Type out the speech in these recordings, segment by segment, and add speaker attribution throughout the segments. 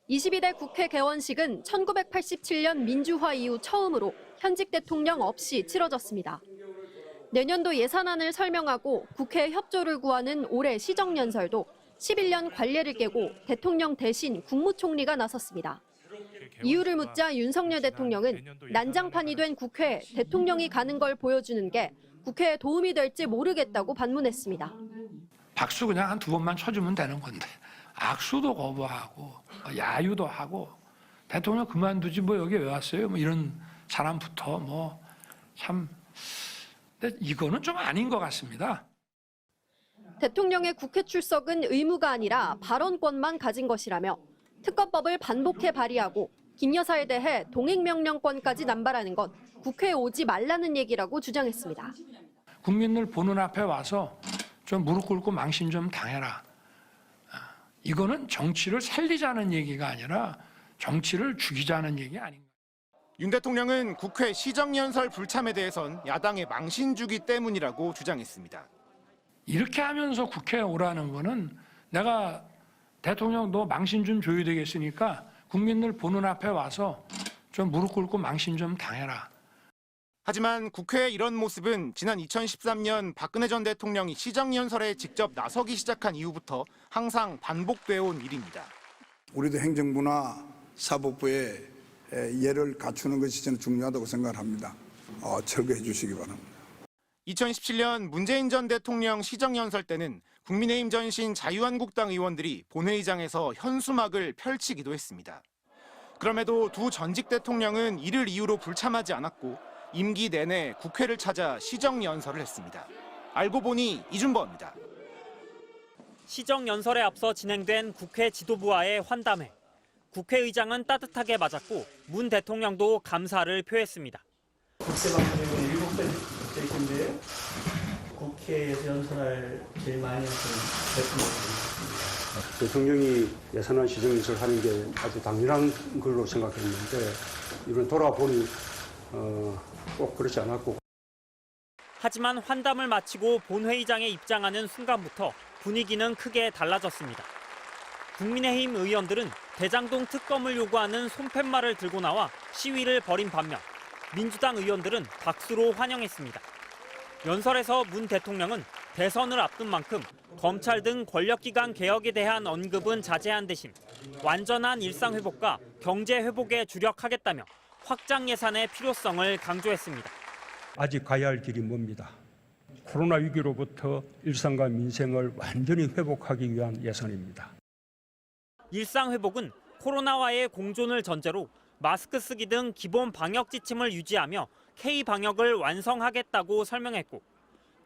Speaker 1: 22대 국회 개원식은 1987년 민주화 이후 처음으로 현직 대통령 없이 치러졌습니다. 내년도 예산안을 설명하고 국회 협조를 구하는 올해 시정연설도 11년 관례를 깨고 대통령 대신 국무총리가 나섰습니다. 이유를 묻자 윤석열 대통령은 난장판이 된 국회에 대통령이 가는 걸 보여주는 게 국회에 도움이 될지 모르겠다고 반문했습니다.
Speaker 2: 박수 그냥 한 두 번만 쳐주면 되는 건데 악수도 거부하고 야유도 하고 대통령 그만두지 뭐 여기 왜 왔어요? 뭐 이런 사람부터 뭐 참 근데 이거는 좀 아닌 것 같습니다.
Speaker 1: 대통령의 국회 출석은 의무가 아니라 발언권만 가진 것이라며 특검법을 반복해 발의하고 김 여사에 대해 동행명령권까지 남발하는 건 국회에 오지 말라는 얘기라고 주장했습니다.
Speaker 2: 국민을 보는 앞에 와서 좀 무릎 꿇고 망신 좀 당해라. 이거는 정치를 살리자는 얘기가 아니라 정치를 죽이자는 얘기 아닌가.
Speaker 3: 윤 대통령은 국회 시정연설 불참에 대해선 야당의 망신 주기 때문이라고 주장했습니다.
Speaker 2: 이렇게 하면서 국회에 오라는 거는 내가 대통령 너 망신 좀 줘야 되겠으니까 국민을 보는 앞에 와서 좀 무릎 꿇고 망신 좀 당해라.
Speaker 3: 하지만 국회의 이런 모습은 지난 2013년 박근혜 전 대통령이 시정연설에 직접 나서기 시작한 이후부터 항상 반복되어 온 일입니다.
Speaker 4: 우리도 행정부나 사법부에 예를 갖추는 것이 저는 중요하다고 생각합니다. 철거해 주시기 바랍니다.
Speaker 3: 2017년 문재인 전 대통령 시정연설 때는 국민의힘 전신 자유한국당 의원들이 본회의장에서 현수막을 펼치기도 했습니다. 그럼에도 두 전직 대통령은 이를 이유로 불참하지 않았고 임기 내내 국회를 찾아 시정연설을 했습니다. 알고 보니 이준범입니다.
Speaker 5: 시정연설에 앞서 진행된 국회 지도부와의 환담회. 국회의장은 따뜻하게 맞았고 문 대통령도 감사를 표했습니다.
Speaker 6: 국회방송에 7번 되신데요. 국회에서 연설할 제일 많이 하신
Speaker 7: 대통령이 예산안 시정연설 하는 게 아주 당연한 걸로 생각했는데 이번 돌아보니 꼭 그렇지 않았고.
Speaker 5: 하지만 환담을 마치고 본회의장에 입장하는 순간부터 분위기는 크게 달라졌습니다. 국민의힘 의원들은 대장동 특검을 요구하는 손팻말을 들고 나와 시위를 벌인 반면 민주당 의원들은 박수로 환영했습니다. 연설에서 문 대통령은 대선을 앞둔 만큼 검찰 등 권력기관 개혁에 대한 언급은 자제한 대신 완전한 일상 회복과 경제 회복에 주력하겠다며 확장 예산의 필요성을 강조했습니다.
Speaker 7: 아직 가야 할 길이 멉니다. 코로나 위기로부터 일상과 민생을 완전히 회복하기 위한 예산입니다.
Speaker 5: 일상 회복은 코로나와의 공존을 전제로 마스크 쓰기 등 기본 방역 지침을 유지하며 K-방역을 완성하겠다고 설명했고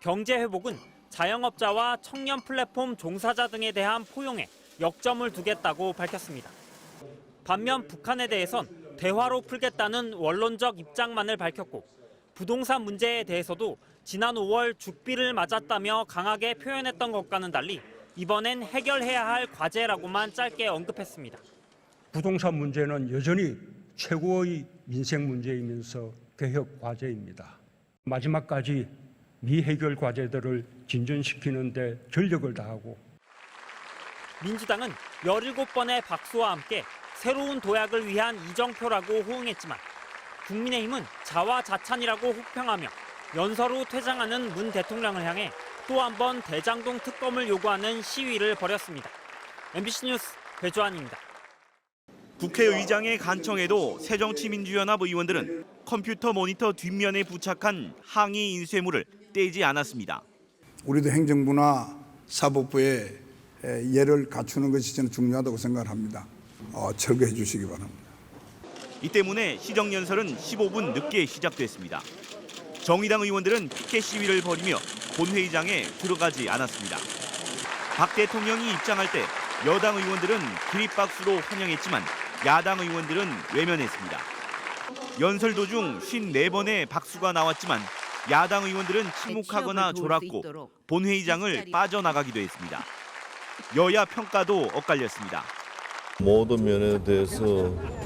Speaker 5: 경제 회복은 자영업자와 청년 플랫폼 종사자 등에 대한 포용에 역점을 두겠다고 밝혔습니다. 반면 북한에 대해선 대화로 풀겠다는 원론적 입장만을 밝혔고 부동산 문제에 대해서도 지난 5월 죽비를 맞았다며 강하게 표현했던 것과는 달리 이번엔 해결해야 할 과제라고만 짧게 언급했습니다.
Speaker 7: 부동산 문제는 여전히 최고의 민생 문제이면서 개혁 과제입니다. 마지막까지 미해결 과제들을 진전시키는 데 전력을 다하고.
Speaker 5: 민주당은 17번의 박수와 함께 새로운 도약을 위한 이정표라고 호응했지만 국민의힘은 자화자찬이라고 혹평하며 연설 후 퇴장하는 문 대통령을 향해 또 한 번 대장동 특검을 요구하는 시위를 벌였습니다. MBC 뉴스 배주환입니다.
Speaker 8: 국회의장의 간청에도 새정치민주연합 의원들은 컴퓨터 모니터 뒷면에 부착한 항의 인쇄물을 떼지 않았습니다.
Speaker 4: 우리도 행정부나 사법부에 예를 갖추는 것이 저는 중요하다고 생각합니다. 철거해 주시기 바랍니다.
Speaker 8: 이 때문에 시정연설은 15분 늦게 시작됐습니다. 정의당 의원들은 피켓 시위를 벌이며 본회의장에 들어가지 않았습니다. 박 대통령이 입장할 때 여당 의원들은 기립박수로 환영했지만 야당 의원들은 외면했습니다. 연설 도중 54번의 박수가 나왔지만 야당 의원들은 침묵하거나 졸았고 본회의장을 빠져나가기도 했습니다. 여야 평가도 엇갈렸습니다.
Speaker 9: 모든 면에 대해서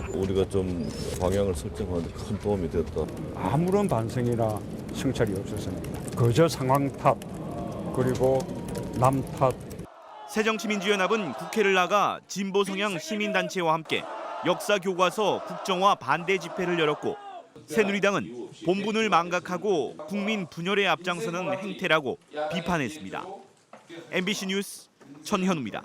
Speaker 9: 우리가 좀 방향을 설정하는 데 큰 도움이 됐다.
Speaker 7: 아무런 반성이나 성찰이 없었습니다. 거저 상황 탓 그리고 남 탓.
Speaker 8: 새정치민주연합은 국회를 나가 진보 성향 시민단체와 함께 역사 교과서 국정화 반대 집회를 열었고, 새누리당은 본분을 망각하고 국민 분열에 앞장서는 행태라고 비판했습니다. MBC 뉴스 천현우입니다.